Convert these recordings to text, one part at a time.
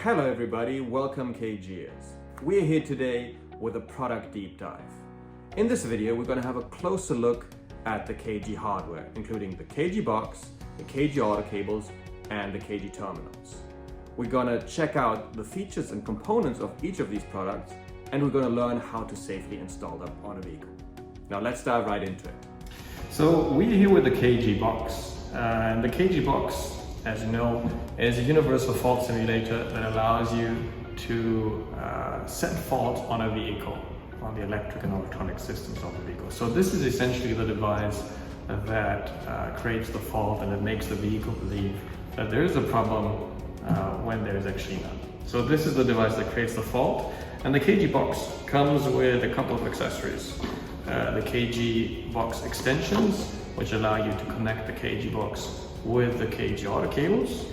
Hello everybody, welcome KGers. We're here today with a product deep dive. In this video, we're going to have a closer look at the KG hardware, including the KG box, the KG auto cables, and the KG terminals. We're going to check out the features and components of each of these products, and we're going to learn how to safely install them on a vehicle. Now let's dive right into it. So we're here with the KG box. And the KG box, as you know, is a universal fault simulator that allows you to set faults on a vehicle, on the electric and electronic systems of the vehicle. So this is essentially the device that creates the fault and it makes the vehicle believe that there is a problem when there is actually none. So this is the device that creates the fault, and the KG box comes with a couple of accessories. The KG box extensions, which allow you to connect the KG box with the KG auto cables,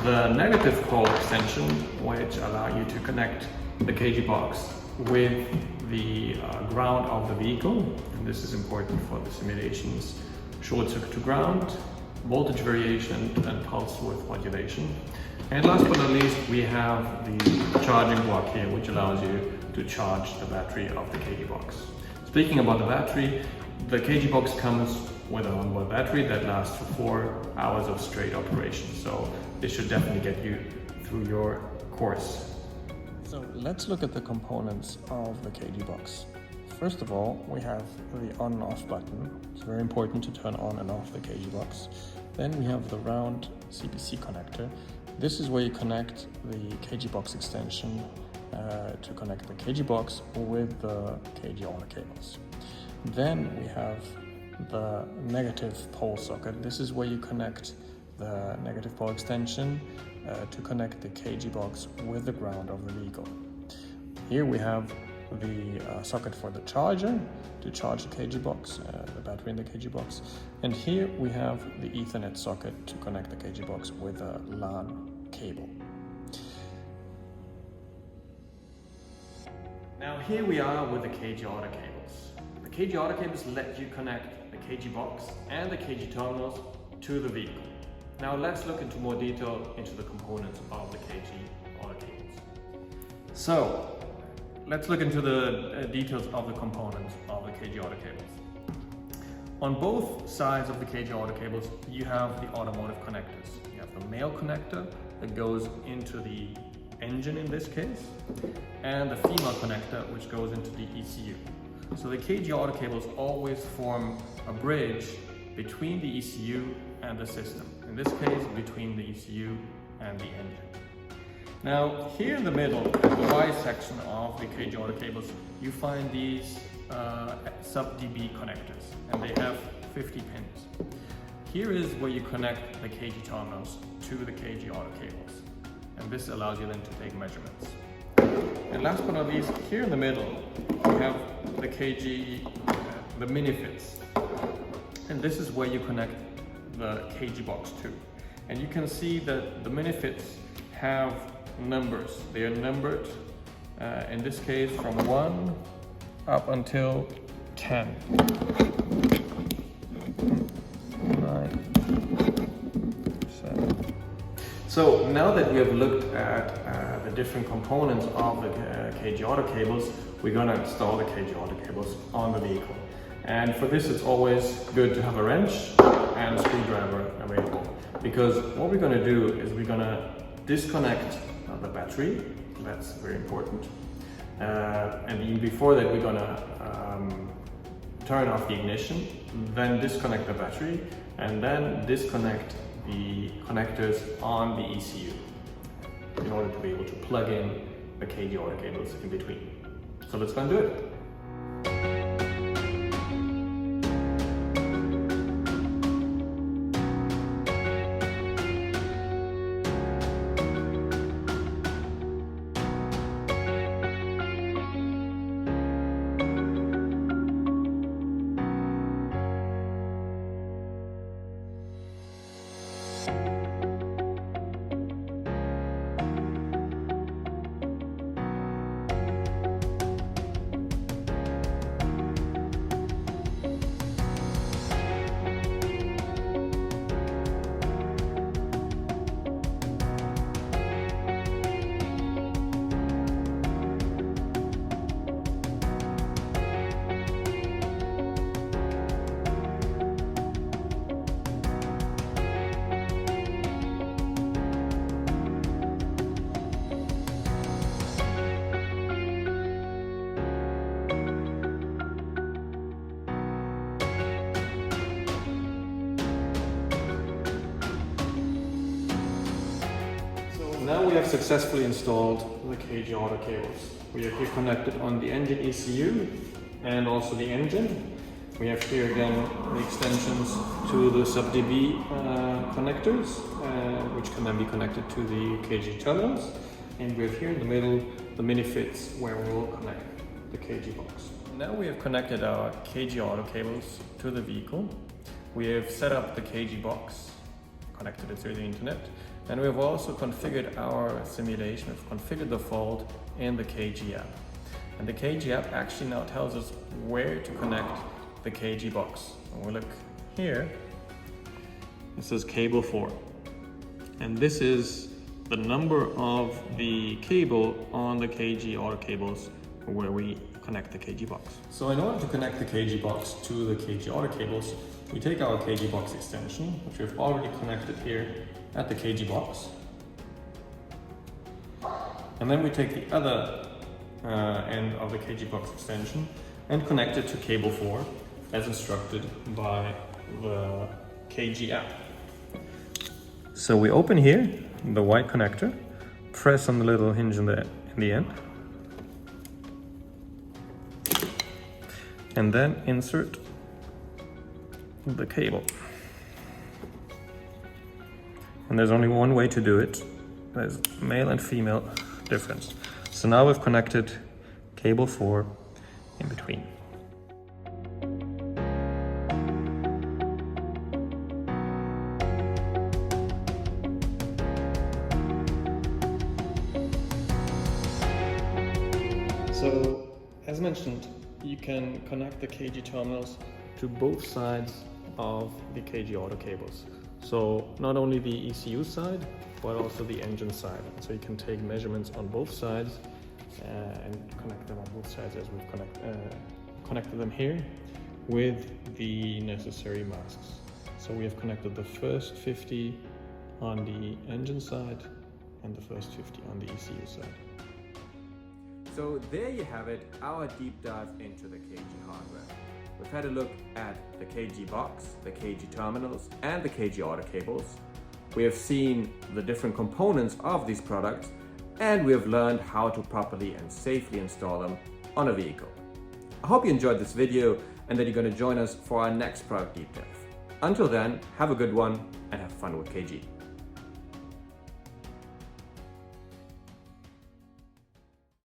the negative pole extension, which allow you to connect the KG box with the ground of the vehicle, and this is important for the simulations: short circuit to ground, voltage variation, and pulse width modulation. And last but not least, we have the charging block here, which allows you to charge the battery of the KG box. Speaking about the battery, the KG box comes with an onboard battery that lasts for 4 hours of straight operation. So this should definitely get you through your course. So let's look at the components of the KG box. First of all, we have the on and off button. It's very important to turn on and off the KG box. Then we have the round CPC connector. This is where you connect the KG box extension to connect the KG box with the KG auto cables. Then we have the negative pole socket. This is where you connect the negative pole extension to connect the KG box with the ground of the vehicle. Here we have the socket for the charger to charge the KG box, the battery in the KG box. And here we have the Ethernet socket to connect the KG box with a LAN cable. Now here we are with the KG auto cables. The KG auto cables let you connect the KG box and the KG terminals to the vehicle. Now let's look into more detail into the components of the KG auto cables. So let's look into the details of the components of the KG auto cables. On both sides of the KG auto cables, you have the automotive connectors. You have the male connector that goes into the engine in this case, and the female connector which goes into the ECU. So the KG auto cables always form a bridge between the ECU and the system. In this case, between the ECU and the engine. Now, here in the middle, the Y section of the KG auto cables, you find these sub-dB connectors, and they have 50 pins. Here is where you connect the KG terminals to the KG auto cables, and this allows you then to take measurements. And last but not least, here in the middle, we have the KG, the mini fits. And this is where you connect the KG box to. And you can see that the mini fits have numbers. They are numbered, in this case, from 1 up until 10. 9, 7. So now that we have looked at the different components of the KG auto cables, we're going to install the KG auto cables on the vehicle. And for this, it's always good to have a wrench and a screwdriver available, because what we're going to do is we're going to disconnect the battery. That's very important. And even before that, we're going to turn off the ignition, then disconnect the battery, and then disconnect the connectors on the ECU in order to be able to plug in the KG auto cables in between. So let's go and do it. now we have successfully installed the KG auto cables. We are here connected on the engine ECU and also the engine. We have here again the extensions to the sub-dB connectors, which can then be connected to the KG terminals. And we have here in the middle the mini fits where we will connect the KG box. Now we have connected our KG auto cables to the vehicle. We have set up the KG box, connected it through the internet, and we have also configured our simulation. We've configured the fault in the KG app. And the KG app actually now tells us where to connect the KG box. When we look here, it says cable 4. And this is the number of the cable on the KG auto cables where we connect the KG box. So in order to connect the KG box to the KG auto cables, we take our KG box extension, which we've already connected here at the KG box. And then we take the other end of the KG box extension and connect it to cable 4 as instructed by the KG app. So we open here the white connector, press on the little hinge in the end, and then insert the cable. And there's only one way to do it. There's male and female difference. So now we've connected cable 4 in between. So, as mentioned, you can connect the KG terminals to both sides of the KG auto cables. So not only the ECU side, but also the engine side. So you can take measurements on both sides and connect them on both sides as we've connected them here with the necessary masks. So we have connected the first 50 on the engine side and the first 50 on the ECU side. So there you have it, our deep dive into the KG hardware. We've had a look at the KG box, the KG terminals, and the KG auto cables. We have seen the different components of these products, and we have learned how to properly and safely install them on a vehicle. I hope you enjoyed this video and that you're going to join us for our next product deep dive. Until then, have a good one and have fun with KG.